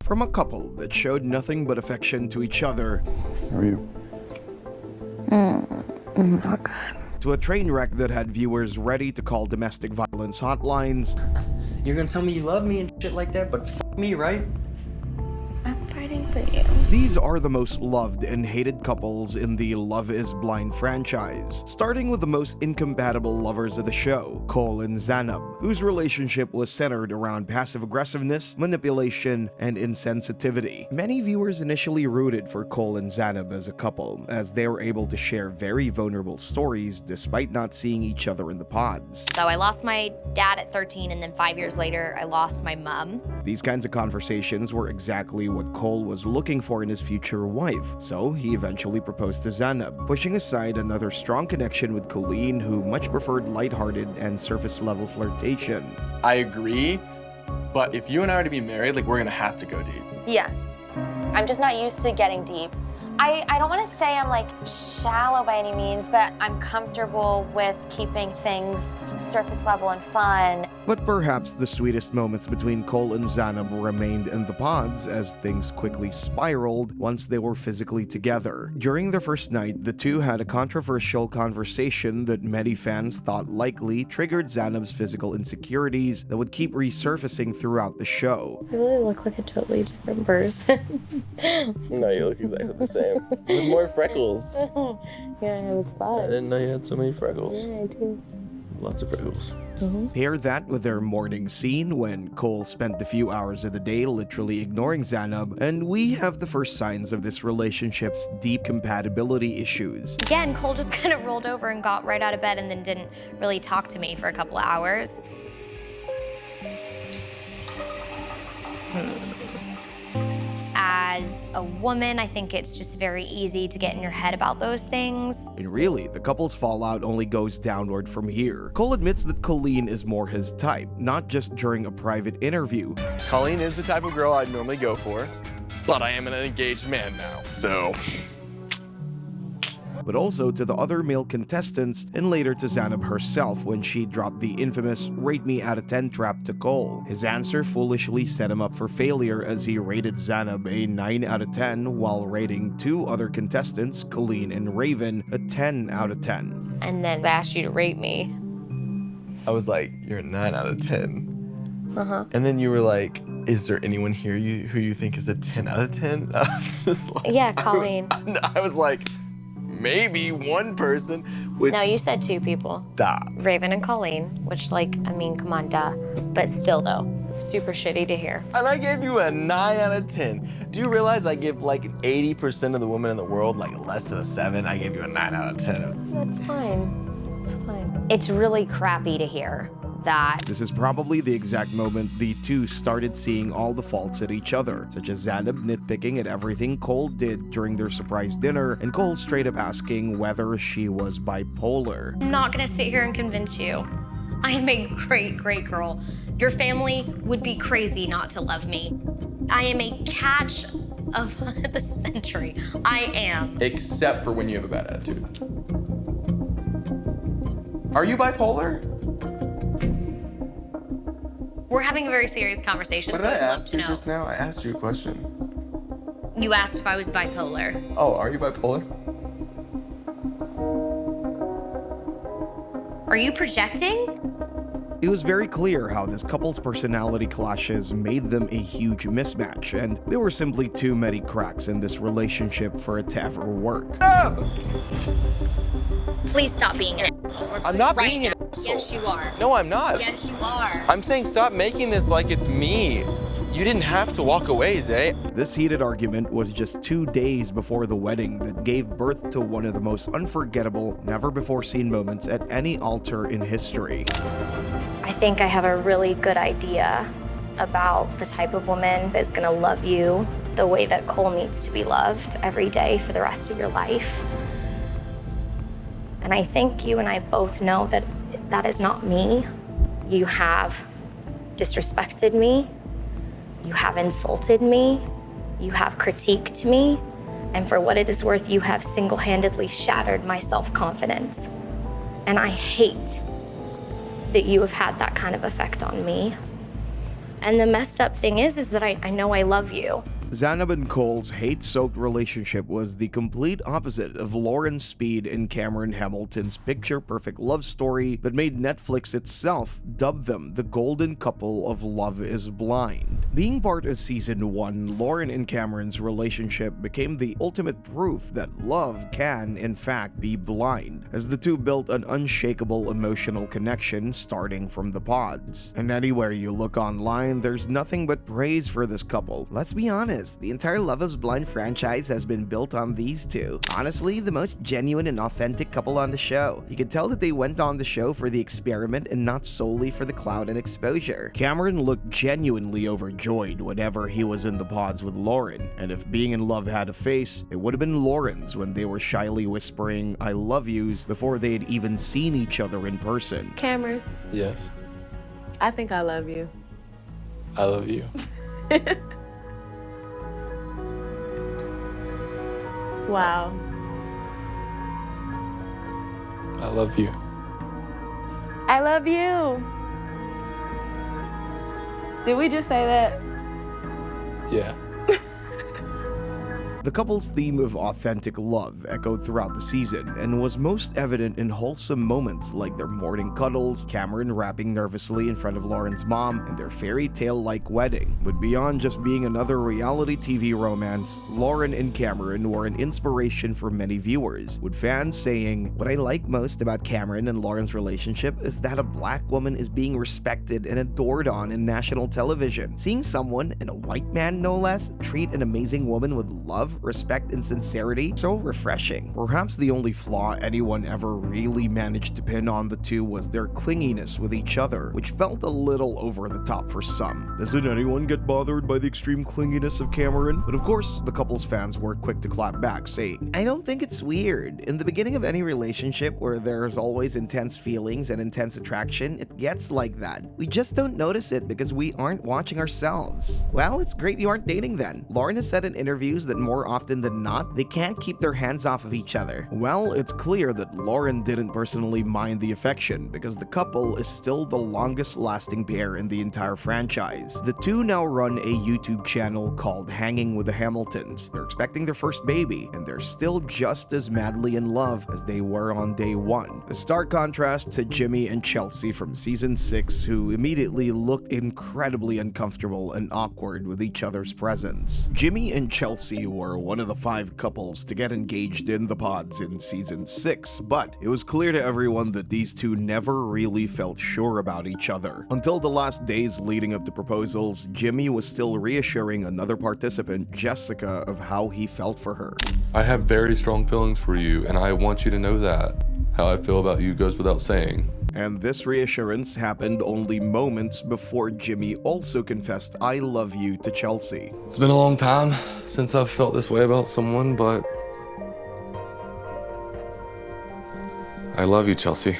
From a couple that showed nothing but affection to each other. How are you? Not good. To a train wreck that had viewers ready to call domestic violence hotlines. You're gonna tell me you love me and shit like that, but f me, right? I'm fighting for you. These are the most loved and hated couples in the Love is Blind franchise, starting with the most incompatible lovers of the show, Cole and Zanab, whose relationship was centered around passive-aggressiveness, manipulation, and insensitivity. Many viewers initially rooted for Cole and Zanab as a couple, as they were able to share very vulnerable stories despite not seeing each other in the pods. So I lost my dad at 13, and then 5 years later, I lost my mom. These kinds of conversations were exactly what Cole was looking for in his future wife, so he eventually proposed to Zanab, pushing aside another strong connection with Colleen, who much preferred lighthearted and surface-level flirtation. I agree, but if you and I are to be married, like, we're gonna have to go deep. Yeah. I'm just not used to getting deep. I don't want to say I'm like shallow by any means, but I'm comfortable with keeping things surface level and fun. But perhaps the sweetest moments between Cole and Zanab remained in the pods as things quickly spiraled once they were physically together. During their first night, the two had a controversial conversation that many fans thought likely triggered Zanab's physical insecurities that would keep resurfacing throughout the show. I really look like a totally different person. No, you look exactly the same. With more freckles. Yeah, I have I spots. didn't know you had so many freckles. Yeah, I do. Lots of freckles. Pair that with their morning scene when Cole spent the few hours of the day literally ignoring Zanab, and we have the first signs of this relationship's deep compatibility issues. Again, Cole just kind of rolled over and got right out of bed and then didn't really talk to me for a couple of hours. As a woman, I think it's just very easy to get in your head about those things. And really, the couple's fallout only goes downward from here. Cole admits that Colleen is more his type, not just during a private interview. Colleen is the type of girl I'd normally go for, but I am an engaged man now, so... but also to the other male contestants, and later to Zanab herself when she dropped the infamous rate me out of 10 trap to Cole. His answer foolishly set him up for failure as he rated Zanab a 9 out of 10 while rating two other contestants, Colleen and Raven, a 10 out of 10. And then I asked you to rate me. I was like, you're a 9 out of 10. Uh-huh. And then you were like, is there anyone here who you think is a 10 out of 10? I was just like... Yeah, Colleen. I was like, maybe one person, which... No, you said two people. Duh. Raven and Colleen, which like, I mean, come on, duh. But still though, super shitty to hear. And I gave you a 9 out of 10. Do you realize I give like 80% of the women in the world like less than a 7? I gave you a 9 out of 10. That's fine. It's fine. It's really crappy to hear that. This is probably the exact moment the two started seeing all the faults at each other, such as Zanab nitpicking at everything Cole did during their surprise dinner, and Cole straight up asking whether she was bipolar. I'm not gonna sit here and convince you. I am a great, great girl. Your family would be crazy not to love me. I am a catch of the century. I am. Except for when you have a bad attitude. Are you bipolar? We're having a very serious conversation. What so did I I'd love ask to you know. just now? I asked you a question. You asked if I was bipolar. Oh, are you bipolar? Are you projecting? It was very clear how this couple's personality clashes made them a huge mismatch, and there were simply too many cracks in this relationship for it to ever work. Please stop being an asshole. I'm not Right being an now. asshole. Yes, you are. No, I'm not. Yes, you are. I'm saying stop making this like it's me. You didn't have to walk away, Zay. This heated argument was just 2 days before the wedding that gave birth to one of the most unforgettable, never-before-seen moments at any altar in history. I think I have a really good idea about the type of woman that's gonna love you the way that Cole needs to be loved every day for the rest of your life. And I think you and I both know that that is not me. You have disrespected me. You have insulted me. You have critiqued me. And for what it is worth, you have single-handedly shattered my self-confidence. And I hate that you have had that kind of effect on me. And the messed up thing is that I know I love you. Zanab and Cole's hate-soaked relationship was the complete opposite of Lauren Speed and Cameron Hamilton's picture-perfect love story that made Netflix itself dub them the golden couple of Love is Blind. Being part of season 1, Lauren and Cameron's relationship became the ultimate proof that love can, in fact, be blind, as the two built an unshakable emotional connection starting from the pods. And anywhere you look online, there's nothing but praise for this couple. Let's be honest, the entire Love is Blind franchise has been built on these two. Honestly, the most genuine and authentic couple on the show. You could tell that they went on the show for the experiment and not solely for the clout and exposure. Cameron looked genuinely overjoyed whenever he was in the pods with Lauren, and if being in love had a face, it would have been Lauren's when they were shyly whispering "I love yous" before they had even seen each other in person. Cameron, Yes, I think I love you. I love you. Wow. I love you. I love you. Did we just say that? Yeah. The couple's theme of authentic love echoed throughout the season and was most evident in wholesome moments like their morning cuddles, Cameron rapping nervously in front of Lauren's mom, and their fairy tale-like wedding. But beyond just being another reality TV romance, Lauren and Cameron were an inspiration for many viewers, with fans saying, "What I like most about Cameron and Lauren's relationship is that a black woman is being respected and adored on in national television. Seeing someone, and a white man no less, treat an amazing woman with love, respect, and sincerity, so refreshing." Perhaps the only flaw anyone ever really managed to pin on the two was their clinginess with each other, which felt a little over the top for some. Doesn't anyone get bothered by the extreme clinginess of Cameron? But of course, the couple's fans were quick to clap back, saying, "I don't think it's weird. In the beginning of any relationship where there's always intense feelings and intense attraction, it gets like that. We just don't notice it because we aren't watching ourselves." Well, it's great you aren't dating then. Lauren has said in interviews that more often than not, they can't keep their hands off of each other. Well, it's clear that Lauren didn't personally mind the affection because the couple is still the longest lasting pair in the entire franchise. The two now run a YouTube channel called Hanging with the Hamiltons. They're expecting their first baby, and they're still just as madly in love as they were on day one. A stark contrast to Jimmy and Chelsea from season 6, who immediately looked incredibly uncomfortable and awkward with each other's presence. Jimmy and Chelsea were one of the 5 couples to get engaged in the pods in season 6, but it was clear to everyone that these two never really felt sure about each other. Until the last days leading up to proposals, Jimmy was still reassuring another participant, Jessica, of how he felt for her. I have very strong feelings for you, and I want you to know that. How I feel about you goes without saying. And this reassurance happened only moments before Jimmy also confessed "I love you" to Chelsea. It's been a long time since I've felt this way about someone, but I love you, Chelsea.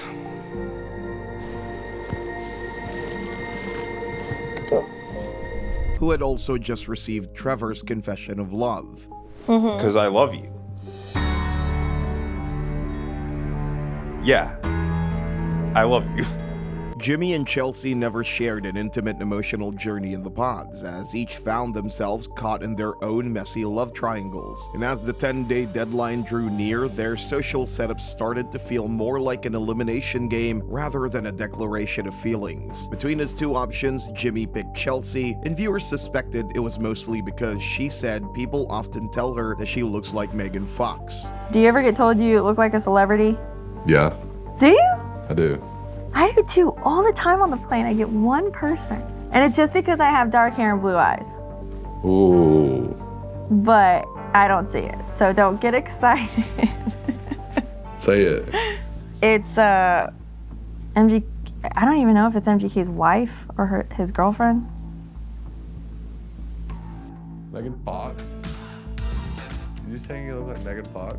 Who had also just received Trevor's confession of love. Because I love you. Yeah, I love you. Jimmy and Chelsea never shared an intimate emotional journey in the pods, as each found themselves caught in their own messy love triangles. And as the 10-day deadline drew near, their social setup started to feel more like an elimination game rather than a declaration of feelings. Between his two options, Jimmy picked Chelsea, and viewers suspected it was mostly because she said people often tell her that she looks like Megan Fox. Do you ever get told you look like a celebrity? Yeah, Do you? I do. I do too. All the time on the plane, I get one person. And it's just because I have dark hair and blue eyes. Ooh. But I don't see it, so don't get excited. Say it. It's MG. I don't even know if it's MGK's wife or his girlfriend. Megan Fox? Did you say you look like Megan Fox?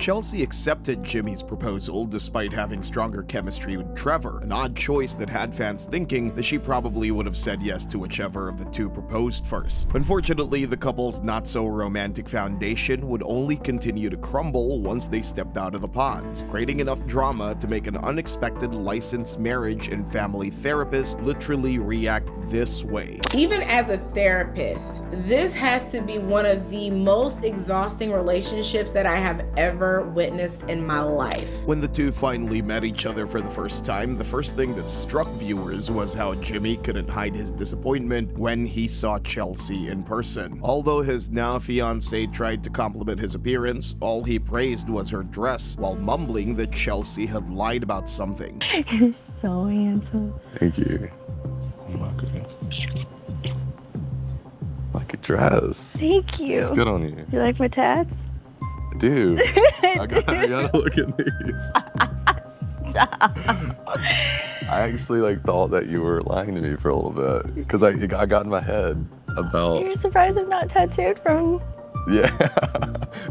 Chelsea accepted Jimmy's proposal despite having stronger chemistry with Trevor, an odd choice that had fans thinking that she probably would have said yes to whichever of the two proposed first. Unfortunately, the couple's not-so-romantic foundation would only continue to crumble once they stepped out of the ponds, creating enough drama to make an unexpected licensed marriage and family therapist literally react this way. Even as a therapist, this has to be one of the most exhausting relationships that I have ever witnessed in my life. When the two finally met each other for the first time, the first thing that struck viewers was how Jimmy couldn't hide his disappointment when he saw Chelsea in person. Although his now fiancée tried to compliment his appearance, all he praised was her dress, while mumbling that Chelsea had lied about something. You're so handsome. Thank you. Oh my goodness. Like a dress. Thank you. It's good on you. You like my tats? Dude, I gotta look at these. I actually thought that you were lying to me for a little bit because I got in my head about. You're surprised I'm not tattooed from. Yeah,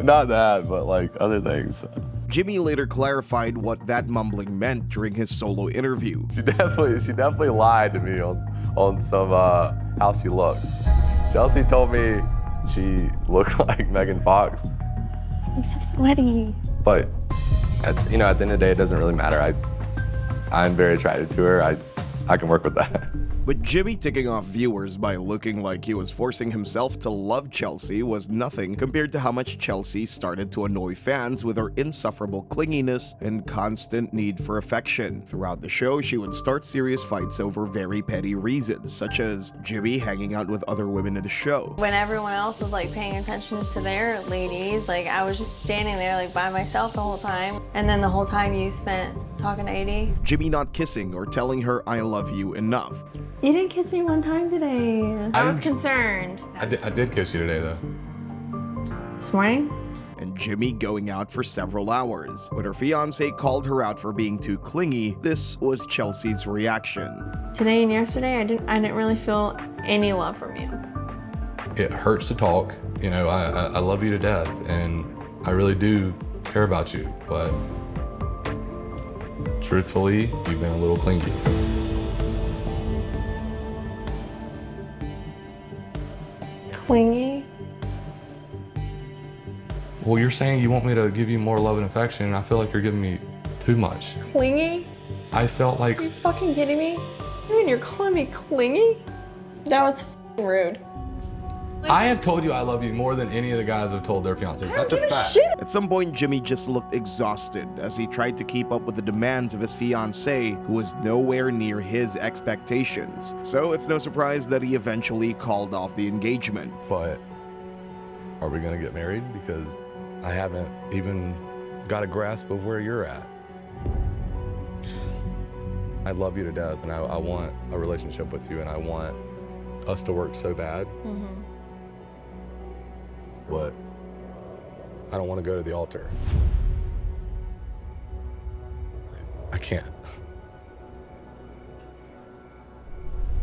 not that, but other things. Jimmy later clarified what that mumbling meant during his solo interview. She definitely lied to me on some how she looked. Chelsea told me she looked like Megan Fox. I'm so sweaty. But at the end of the day, it doesn't really matter. I'm very attracted to her. I can work with that. But Jimmy ticking off viewers by looking like he was forcing himself to love Chelsea was nothing compared to how much Chelsea started to annoy fans with her insufferable clinginess and constant need for affection. Throughout the show, she would start serious fights over very petty reasons, such as Jimmy hanging out with other women at the show. When everyone else was paying attention to their ladies, I was just standing there by myself the whole time. And then the whole time you spent talking to AD. Jimmy not kissing or telling her I love you enough. You didn't kiss me one time today. I was concerned. I did kiss you today, though. This morning? And Jimmy going out for several hours. When her fiancé called her out for being too clingy, this was Chelsea's reaction. Today and yesterday, I didn't really feel any love from you. It hurts to talk. I love you to death, and I really do care about you, but truthfully, you've been a little clingy. Clingy? Well, you're saying you want me to give you more love and affection, and I feel like you're giving me too much. Clingy? I felt like... Are you fucking kidding me? You mean you're calling me clingy? That was f***ing rude. I have told you I love you more than any of the guys have told their fiancés. That's a fact. At some point, Jimmy just looked exhausted as he tried to keep up with the demands of his fiancée, who was nowhere near his expectations. So it's no surprise that he eventually called off the engagement. But are we gonna get married? Because I haven't even got a grasp of where you're at. I love you to death, and I want a relationship with you, and I want us to work so bad. Mm-hmm. But I don't want to go to the altar. I can't.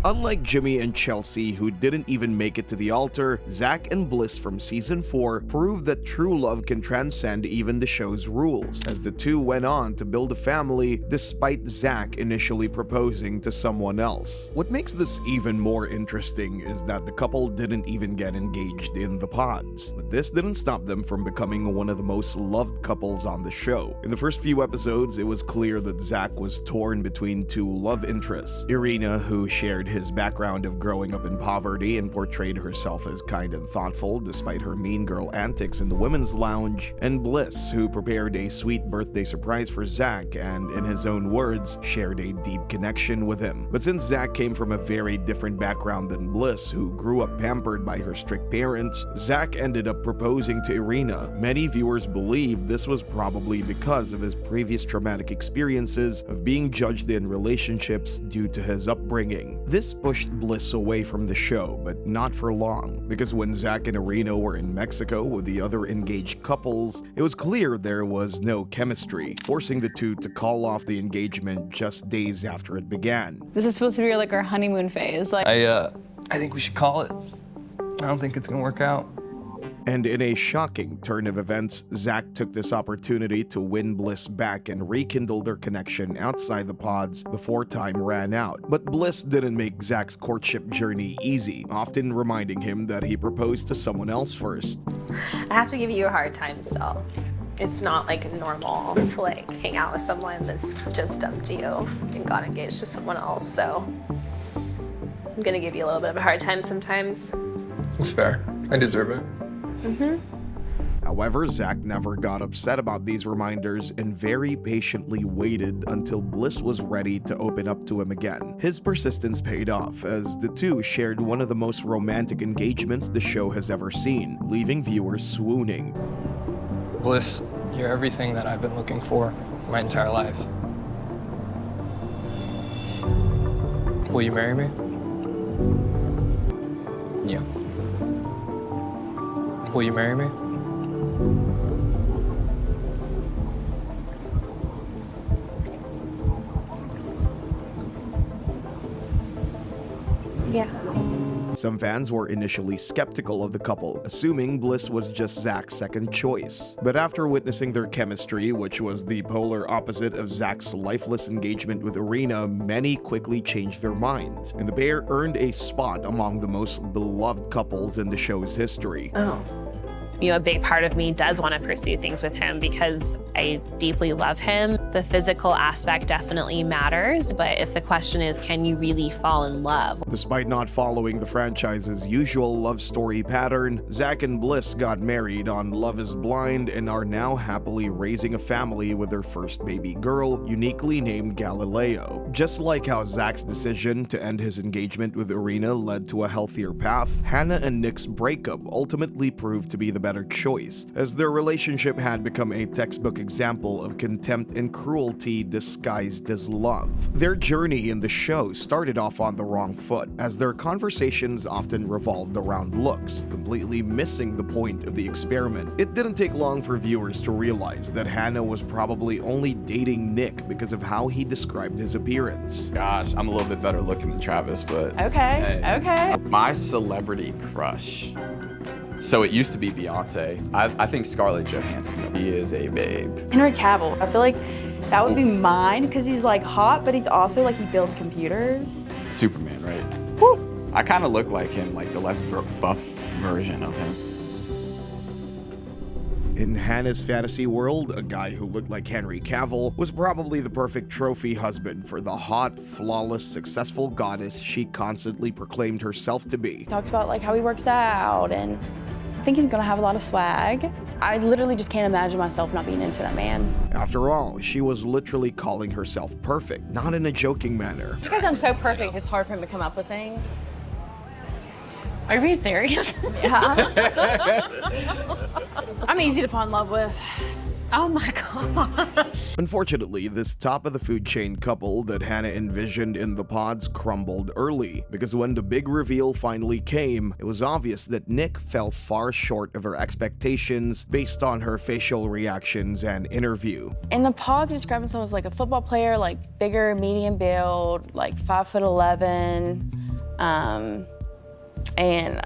Unlike Jimmy and Chelsea, who didn't even make it to the altar, Zach and Bliss from season 4 proved that true love can transcend even the show's rules, as the two went on to build a family despite Zach initially proposing to someone else. What makes this even more interesting is that the couple didn't even get engaged in the pods, but this didn't stop them from becoming one of the most loved couples on the show. In the first few episodes, it was clear that Zach was torn between two love interests: Irina, who shared his background of growing up in poverty and portrayed herself as kind and thoughtful despite her mean girl antics in the women's lounge, and Bliss, who prepared a sweet birthday surprise for Zach and, in his own words, shared a deep connection with him. But since Zach came from a very different background than Bliss, who grew up pampered by her strict parents, Zach ended up proposing to Irina. Many viewers believe this was probably because of his previous traumatic experiences of being judged in relationships due to his upbringing. This pushed Bliss away from the show, but not for long, because when Zach and Irina were in Mexico with the other engaged couples, it was clear there was no chemistry, forcing the two to call off the engagement just days after it began. This is supposed to be our honeymoon phase. I think we should call it. I don't think it's gonna work out. And in a shocking turn of events, Zach took this opportunity to win Bliss back and rekindle their connection outside the pods before time ran out. But Bliss didn't make Zach's courtship journey easy, often reminding him that he proposed to someone else first. I have to give you a hard time still. It's not like normal to like hang out with someone that's just dumped you and got engaged to someone else. So I'm gonna give you a little bit of a hard time sometimes. It's fair. I deserve it. However, Zach never got upset about these reminders and very patiently waited until Bliss was ready to open up to him again. His persistence paid off, as the two shared one of the most romantic engagements the show has ever seen, leaving viewers swooning. Bliss, you're everything that I've been looking for my entire life. Will you marry me? Yeah. Will you marry me? Yeah. Some fans were initially skeptical of the couple, assuming Bliss was just Zach's second choice. But after witnessing their chemistry, which was the polar opposite of Zach's lifeless engagement with Irina, many quickly changed their minds, and the pair earned a spot among the most beloved couples in the show's history. Oh. You know, a big part of me does want to pursue things with him because I deeply love him. The physical aspect definitely matters, but if the question is, can you really fall in love? Despite not following the franchise's usual love story pattern, Zach and Bliss got married on Love is Blind and are now happily raising a family with their first baby girl, uniquely named Galileo. Just like how Zach's decision to end his engagement with Irina led to a healthier path, Hannah and Nick's breakup ultimately proved to be the better choice, as their relationship had become a textbook example of contempt and cruelty disguised as love. Their journey in the show started off on the wrong foot, as their conversations often revolved around looks, completely missing the point of the experiment. It didn't take long for viewers to realize that Hannah was probably only dating Nick because of how he described his appearance. Gosh, I'm a little bit better looking than Travis, but Okay, hey. okay. My celebrity crush. So it used to be Beyonce. I think Scarlett Johansson. He is a babe. Henry Cavill. I feel like that would be mine because he's like hot, but he's also like he builds computers. Superman, right? Woo. I kind of look like him, like the less buff version of him. In Hannah's fantasy world, a guy who looked like Henry Cavill was probably the perfect trophy husband for the hot, flawless, successful goddess she constantly proclaimed herself to be. Talks about like how he works out, and I think he's gonna have a lot of swag. I literally just can't imagine myself not being into that man. After all, she was literally calling herself perfect, not in a joking manner. Because I'm so perfect, it's hard for him to come up with things. Are you being serious? Yeah. I'm easy to fall in love with. Oh my gosh. Unfortunately, this top-of-the-food chain couple that Hannah envisioned in the pods crumbled early, because when the big reveal finally came, it was obvious that Nick fell far short of her expectations based on her facial reactions and interview. In the pods, he described himself as like a football player, like bigger, medium build, like 5'11", and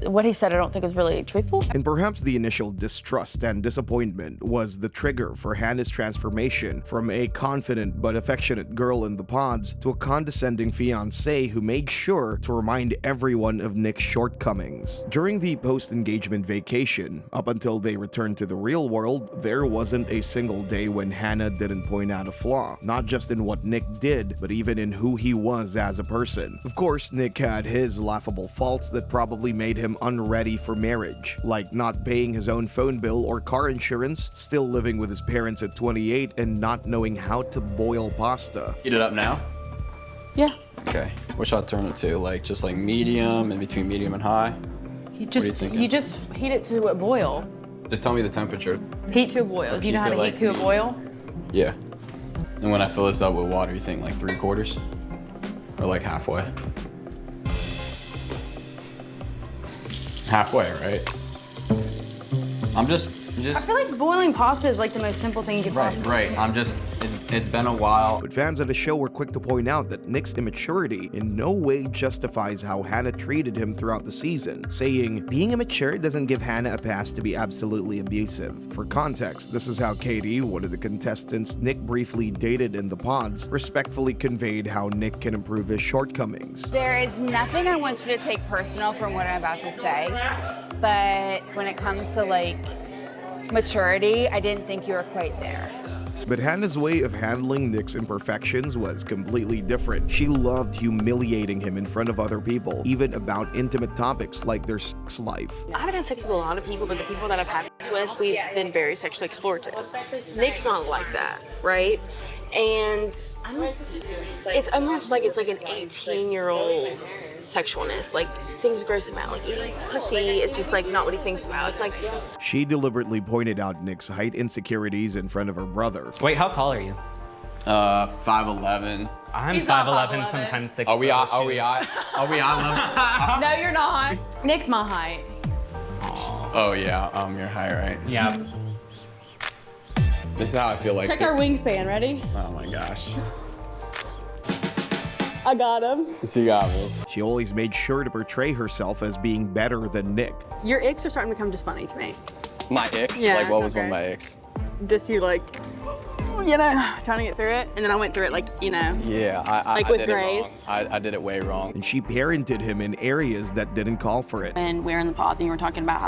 what he said I don't think was really truthful. And perhaps the initial distrust and disappointment was the trigger for Hannah's transformation from a confident but affectionate girl in the pods to a condescending fiancé who made sure to remind everyone of Nick's shortcomings. During the post-engagement vacation, up until they returned to the real world, there wasn't a single day when Hannah didn't point out a flaw, not just in what Nick did, but even in who he was as a person. Of course, Nick had his laughable faults that probably made him unready for marriage, like not paying his own phone bill or car insurance, still living with his parents at 28, and not knowing how to boil pasta. Heat it up now? Yeah. Okay. What should I turn it to? Like just like medium, in between medium and high? You just heat it to a boil. Just tell me the temperature. Heat to a boil. Do you know how to heat to a boil? Yeah. And when I fill this up with water, you think like 3/4? Or like halfway? Halfway, right? I'm just. I feel like boiling pasta is like the most simple thing you could possibly Right. do. I'm just It's been a while. But fans of the show were quick to point out that Nick's immaturity in no way justifies how Hannah treated him throughout the season, saying, being immature doesn't give Hannah a pass to be absolutely abusive. For context, this is how Katie, one of the contestants Nick briefly dated in the pods, respectfully conveyed how Nick can improve his shortcomings. There is nothing I want you to take personal from what I'm about to say, but when it comes to like maturity, I didn't think you were quite there. But Hannah's way of handling Nick's imperfections was completely different. She loved humiliating him in front of other people, even about intimate topics like their sex life. I haven't had sex with a lot of people, but the people that I've had sex with, we've been very sexually explorative. Nick's not like that, right? And it's almost like it's like an 18-year-old sexualness. Like, things gross him out. Like, eating pussy is just like not what he thinks about. It's like... She deliberately pointed out Nick's height insecurities in front of her brother. Wait, how tall are you? 5'11". I'm 5'11", sometimes 6'. Are we on level? No, you're not. Nick's my height. Oh yeah, you're high, right? Yeah. This is how I feel like. Check our wingspan, ready? Oh my gosh. I got him. She got me. She always made sure to portray herself as being better than Nick. Your icks are starting to become just funny to me. My icks? Yeah, like what was okay. one of my icks? Just you like, you know, trying to get through it. And then I went through it like, you know. Yeah, like I with did grace. It wrong. I did it way wrong. And she parented him in areas that didn't call for it. And we were in the pods and you were talking about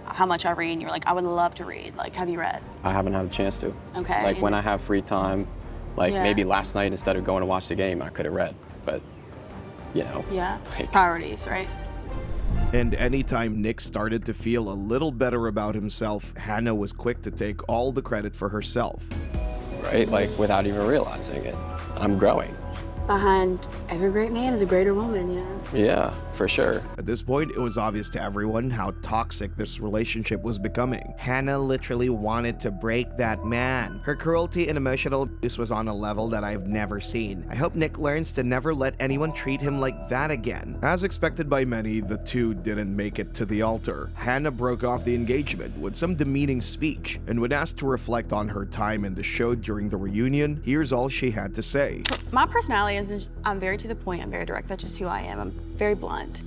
how much I read and you were like, I would love to read. Like, have you read? I haven't had a chance to. Okay. Like when I have free time, like Yeah. maybe last night instead of going to watch the game, I could have read. But, you know. Yeah, like, priorities, right? And anytime Nick started to feel a little better about himself, Hannah was quick to take all the credit for herself. Right? Like without even realizing it. I'm growing. Behind every great man is a greater woman, you know? Yeah, for sure. At this point, it was obvious to everyone how toxic this relationship was becoming. Hannah literally wanted to break that man. Her cruelty and emotional abuse was on a level that I've never seen. I hope Nick learns to never let anyone treat him like that again. As expected by many, the two didn't make it to the altar. Hannah broke off the engagement with some demeaning speech, and when asked to reflect on her time in the show during the reunion, here's all she had to say. My personality is I'm very to the point, I'm very direct, that's just who I am. I'm very blunt.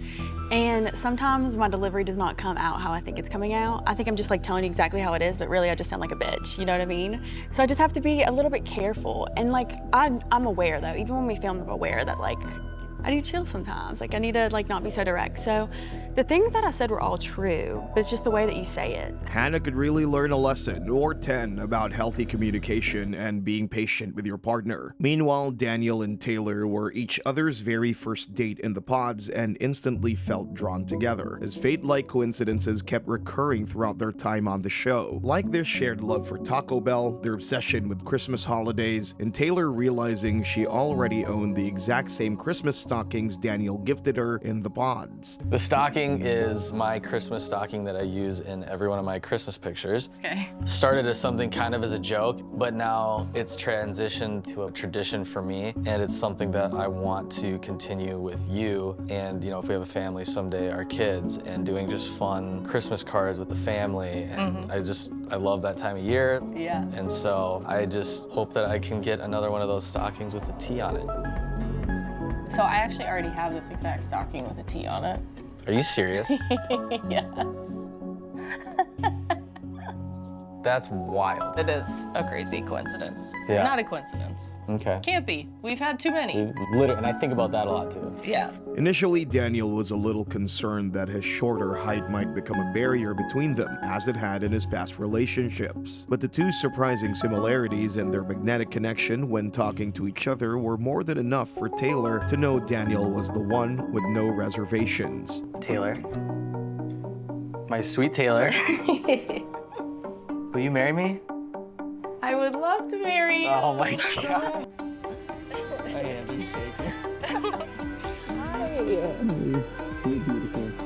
And sometimes my delivery does not come out how I think it's coming out. I think I'm just like telling you exactly how it is, but really I just sound like a bitch, you know what I mean? So I just have to be a little bit careful. And like, I'm aware though, even when we film, I'm aware that like, I need to chill sometimes. Like I need to like not be so direct. So the things that I said were all true, but it's just the way that you say it. Hannah could really learn a lesson or 10 about healthy communication and being patient with your partner. Meanwhile, Daniel and Taylor were each other's very first date in the pods and instantly felt drawn together, as fate-like coincidences kept recurring throughout their time on the show, like their shared love for Taco Bell, their obsession with Christmas holidays, and Taylor realizing she already owned the exact same Christmas stockings Daniel gifted her in the pods. The stocking is my Christmas stocking that I use in every one of my Christmas pictures. Okay. Started as something kind of as a joke, but now it's transitioned to a tradition for me, and it's something that I want to continue with you. And you know, if we have a family someday, our kids, and doing just fun Christmas cards with the family. And I love that time of year. Yeah. And so I just hope that I can get another one of those stockings with a T on it. So I actually already have this exact stocking with a T on it. Are you serious? Yes. That's wild. It is a crazy coincidence. Yeah. Not a coincidence. Okay. Can't be. We've had too many. Literally, and I think about that a lot too. Yeah. Initially, Daniel was a little concerned that his shorter height might become a barrier between them, as it had in his past relationships. But the two surprising similarities and their magnetic connection when talking to each other were more than enough for Taylor to know Daniel was the one with no reservations. Taylor. My sweet Taylor. Will you marry me? I would love to marry you. Oh my God.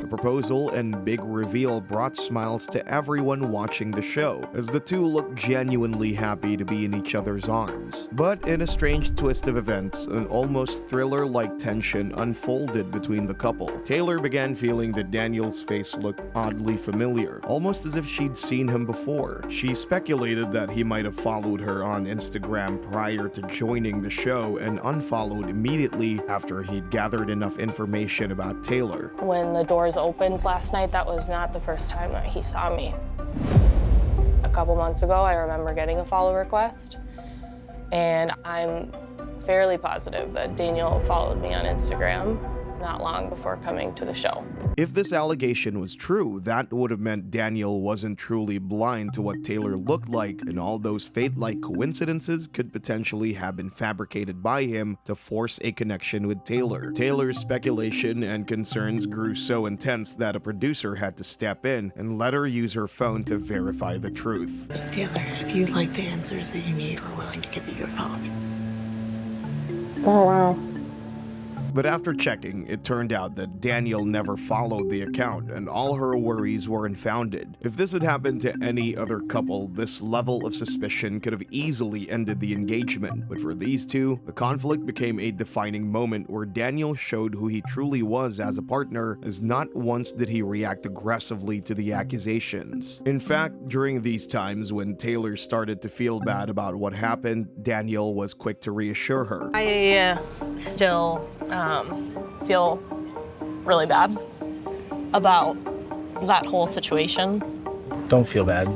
The proposal and big reveal brought smiles to everyone watching the show, as the two looked genuinely happy to be in each other's arms. But in a strange twist of events, an almost thriller-like tension unfolded between the couple. Taylor began feeling that Daniel's face looked oddly familiar, almost as if she'd seen him before. She speculated that he might have followed her on Instagram prior to joining the show and unfollowed immediately after he'd gathered enough information about Taylor. When the doors opened last night, that was not the first time that he saw me. A couple months ago, I remember getting a follow request, and I'm fairly positive that Daniel followed me on Instagram not long before coming to the show. If this allegation was true, that would have meant Daniel wasn't truly blind to what Taylor looked like, and all those fate-like coincidences could potentially have been fabricated by him to force a connection with Taylor. Taylor's speculation and concerns grew so intense that a producer had to step in and let her use her phone to verify the truth. Taylor, if you like the answers that you need, we're willing to give you your phone. Oh, wow. But after checking, it turned out that Daniel never followed the account, and all her worries were unfounded. If this had happened to any other couple, this level of suspicion could have easily ended the engagement. But for these two, the conflict became a defining moment where Daniel showed who he truly was as a partner, as not once did he react aggressively to the accusations. In fact, during these times when Taylor started to feel bad about what happened, Daniel was quick to reassure her. I still feel really bad about that whole situation. Don't feel bad.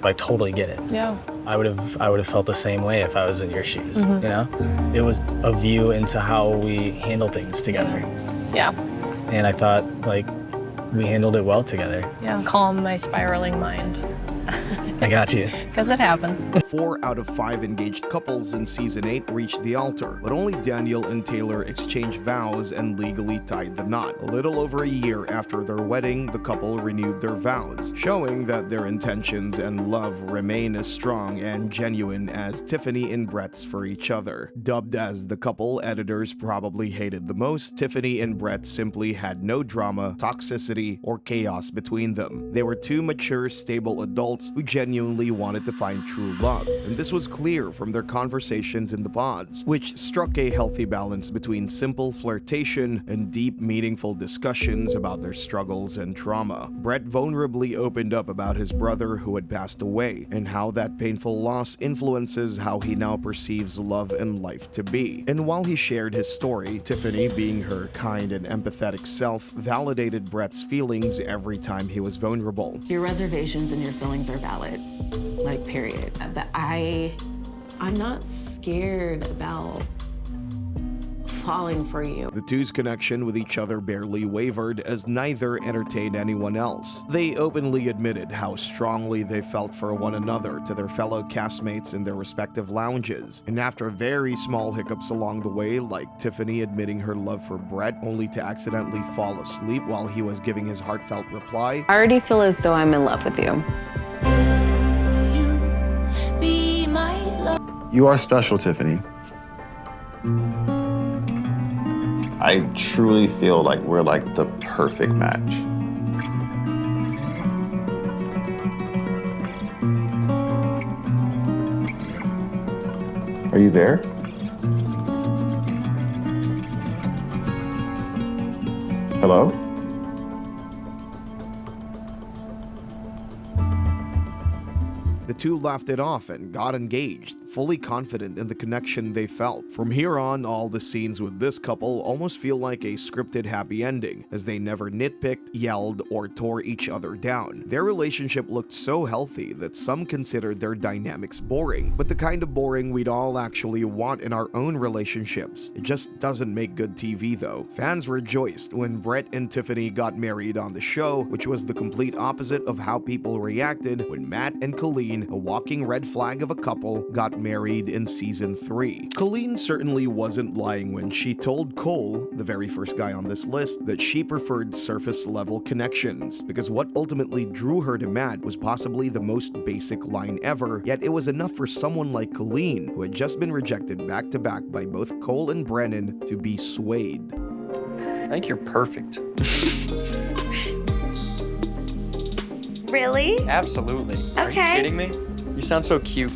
I totally get it. Yeah. I would have felt the same way if I was in your shoes. Mhm. You know, it was a view into how we handle things together. Yeah. And I thought like we handled it well together. Yeah. Calm my spiraling mind. I got you. Because it happens. 4 out of 5 engaged couples in season 8 reached the altar, but only Daniel and Taylor exchanged vows and legally tied the knot. A little over a year after their wedding, the couple renewed their vows, showing that their intentions and love remain as strong and genuine as Tiffany and Brett's for each other. Dubbed as the couple editors probably hated the most, Tiffany and Brett simply had no drama, toxicity, or chaos between them. They were two mature, stable adults who genuinely wanted to find true love, and this was clear from their conversations in the pods, which struck a healthy balance between simple flirtation and deep, meaningful discussions about their struggles and trauma. Brett vulnerably opened up about his brother who had passed away, and how that painful loss influences how he now perceives love and life to be. And while he shared his story, Tiffany, being her kind and empathetic self, validated Brett's feelings every time he was vulnerable. Your reservations and your feelings are valid, like period. But I'm not scared about falling for you. The two's connection with each other barely wavered, as neither entertained anyone else. They openly admitted how strongly they felt for one another to their fellow castmates in their respective lounges. And after very small hiccups along the way, like Tiffany admitting her love for Brett only to accidentally fall asleep while he was giving his heartfelt reply, I already feel as though I'm in love with you. You are special, Tiffany. I truly feel like we're like the perfect match. Are you there? Hello? the two laughed it off and got engaged, fully confident in the connection they felt. From here on, all the scenes with this couple almost feel like a scripted happy ending, as they never nitpicked, yelled, or tore each other down. Their relationship looked so healthy that some considered their dynamics boring, but the kind of boring we'd all actually want in our own relationships. It just doesn't make good TV though. Fans rejoiced when Brett and Tiffany got married on the show, which was the complete opposite of how people reacted when Matt and Colleen, a walking red flag of a couple, got married in season 3. Colleen certainly wasn't lying when she told Cole, the very first guy on this list, that she preferred surface level connections, because what ultimately drew her to Matt was possibly the most basic line ever, yet it was enough for someone like Colleen, who had just been rejected back to back by both Cole and Brennan, to be swayed. I think you're perfect. Really? Absolutely. Are you Okay. kidding me? You sound so cute.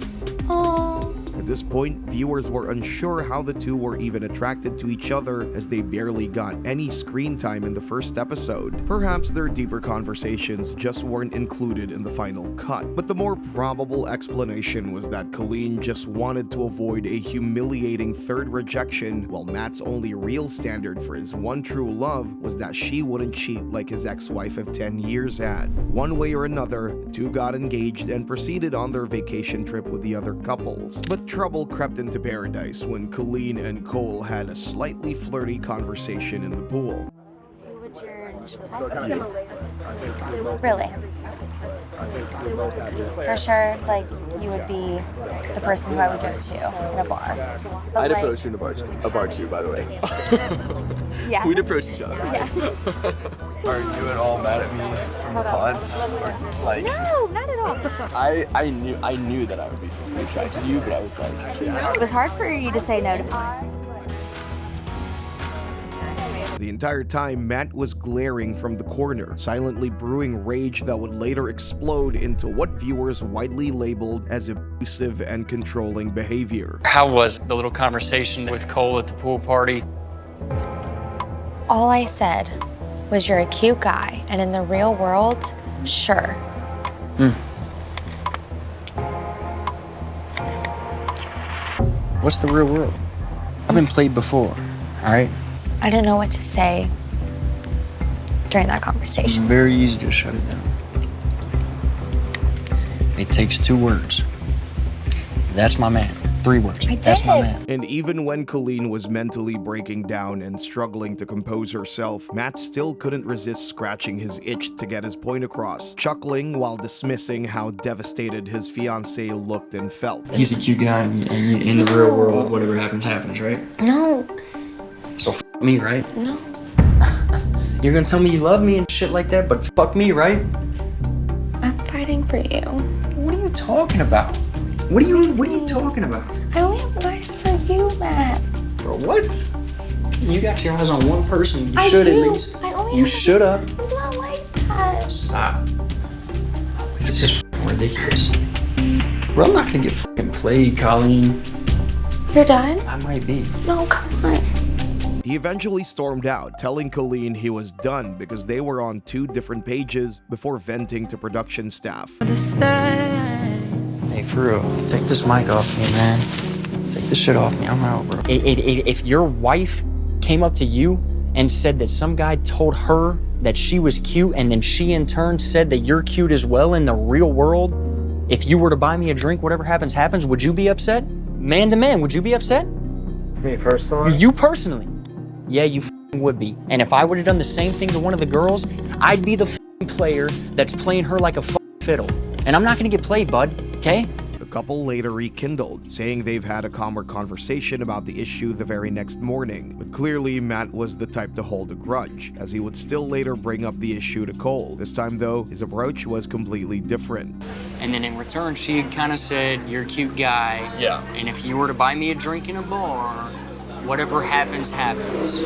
Oh. At this point, viewers were unsure how the two were even attracted to each other as they barely got any screen time in the first episode. Perhaps their deeper conversations just weren't included in the final cut. But the more probable explanation was that Colleen just wanted to avoid a humiliating third rejection, while Matt's only real standard for his one true love was that she wouldn't cheat like his ex-wife of 10 years had. One way or another, the two got engaged and proceeded on their vacation trip with the other couples. But trouble crept into paradise when Colleen and Cole had a slightly flirty conversation in the pool. Really? For sure, like, you would be the person who I would go to in a bar. But I'd like, approach you in a bar too, by the way. Yeah. We'd approach each other. Yeah. Are you at all mad at me from the pods? Like, No, not at all. I knew that I would be physically attracted to you, but I was like, It was hard for you to say no to me. The entire time, Matt was glaring from the corner, silently brewing rage that would later explode into what viewers widely labeled as abusive and controlling behavior. How was the little conversation with Cole at the pool party? All I said was you're a cute guy, and in the real world, sure. What's the real world? I've been played before, all right? I didn't know what to say during that It's conversation. very easy to shut it down. It takes 2 words. That's my man. 3 words. That's my man. And even when Colleen was mentally breaking down and struggling to compose herself, Matt still couldn't resist scratching his itch to get his point across, chuckling while dismissing how devastated his fiancée looked and felt. He's a cute guy, and in the real world, whatever happens, happens, right? No. So me, right? No. You're gonna tell me you love me and shit like that, but fuck me, right? I'm fighting for you. What are you talking about? What are you talking about? I only have eyes for you, Matt. Bro, what? You got your eyes on one person. You I should do. at least. I only You have- should have. It's not like that. Stop. This is ridiculous. Bro, I'm not gonna get fucking played, Colleen. You're done? I might be. No, come on. He eventually stormed out, telling Colleen he was done because they were on 2 different pages before venting to production staff. Hey, for real, take this mic off me, man. Take this shit off me. I'm out, bro. If your wife came up to you and said that some guy told her that she was cute, and then she in turn said that you're cute as well in the real world, if you were to buy me a drink, whatever happens, happens, would you be upset? Man to man, would you be upset? Me personally? You personally. Yeah, you would be. And if I would have done the same thing to one of the girls, I'd be the player that's playing her like a fiddle. And I'm not gonna get played, bud, okay? The couple later rekindled, saying they've had a calmer conversation about the issue the very next morning. But clearly, Matt was the type to hold a grudge, as he would still later bring up the issue to Cole. This time, though, his approach was completely different. And then in return, she kind of said, you're a cute guy. Yeah. And if you were to buy me a drink in a bar, whatever happens, happens.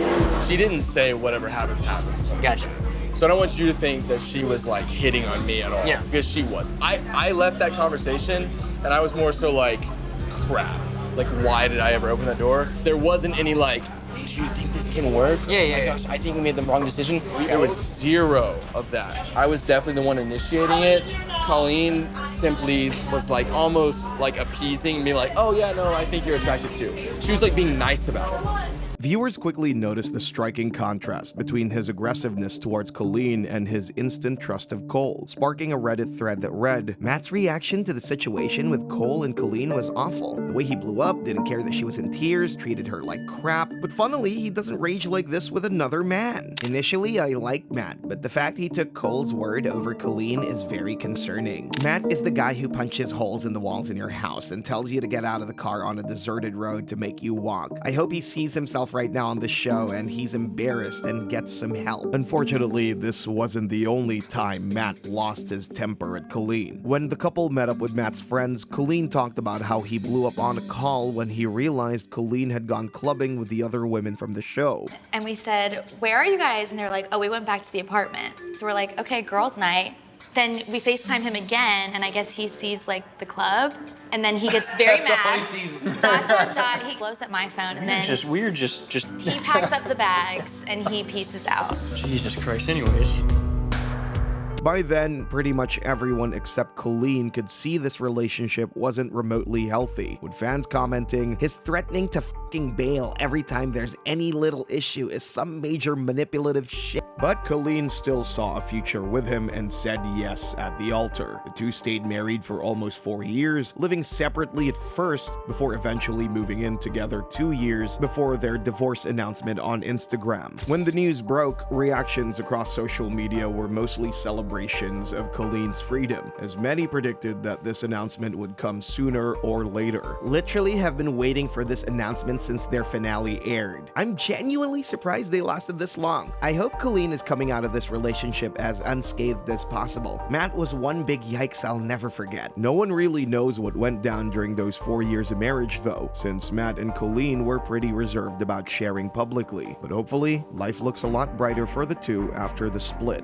She didn't say whatever happens, happens. Or something. Gotcha. So I don't want you to think that she was like hitting on me at all. Yeah. Because she was. I left that conversation and I was more so like, crap. Like, why did I ever open that door? There wasn't any like, do you think this can work? Yeah, Oh my gosh, I think we made the wrong decision. There was 0 of that. I was definitely the one initiating it. Colleen simply was like almost like appeasing me, like, oh yeah, no, I think you're attracted too. She was like being nice about it. Viewers quickly noticed the striking contrast between his aggressiveness towards Colleen and his instant trust of Cole, sparking a Reddit thread that read, Matt's reaction to the situation with Cole and Colleen was awful. The way he blew up, didn't care that she was in tears, treated her like crap, but funnily, he doesn't rage like this with another man. Initially, I liked Matt, but the fact he took Cole's word over Colleen is very concerning. Matt is the guy who punches holes in the walls in your house and tells you to get out of the car on a deserted road to make you walk. I hope he sees himself right now on the show and he's embarrassed and gets some help. Unfortunately, this wasn't the only time Matt lost his temper at Colleen. When the couple met up with Matt's friends, Colleen talked about how he blew up on a call when he realized Colleen had gone clubbing with the other women from the show. And we said, where are you guys? And they're like, oh, we went back to the apartment. So we're like, okay, girls' night. Then we FaceTime him again, and I guess he sees like the club, and then he gets very mad. He blows up my phone, and then We're just he packs up the bags and he pieces out. Jesus Christ, anyways. By then, pretty much everyone except Colleen could see this relationship wasn't remotely healthy, with fans commenting, his threatening to fucking bail every time there's any little issue is some major manipulative shit. But Colleen still saw a future with him and said yes at the altar. The two stayed married for almost 4 years, living separately at first before eventually moving in together 2 years before their divorce announcement on Instagram. When the news broke, reactions across social media were mostly celebrations of Colleen's freedom, as many predicted that this announcement would come sooner or later. Literally have been waiting for this announcement since their finale aired. I'm genuinely surprised they lasted this long. I hope Colleen is coming out of this relationship as unscathed as possible. Matt was one big yikes I'll never forget. No one really knows what went down during those 4 years of marriage though, since Matt and Colleen were pretty reserved about sharing publicly. But hopefully, life looks a lot brighter for the two after the split.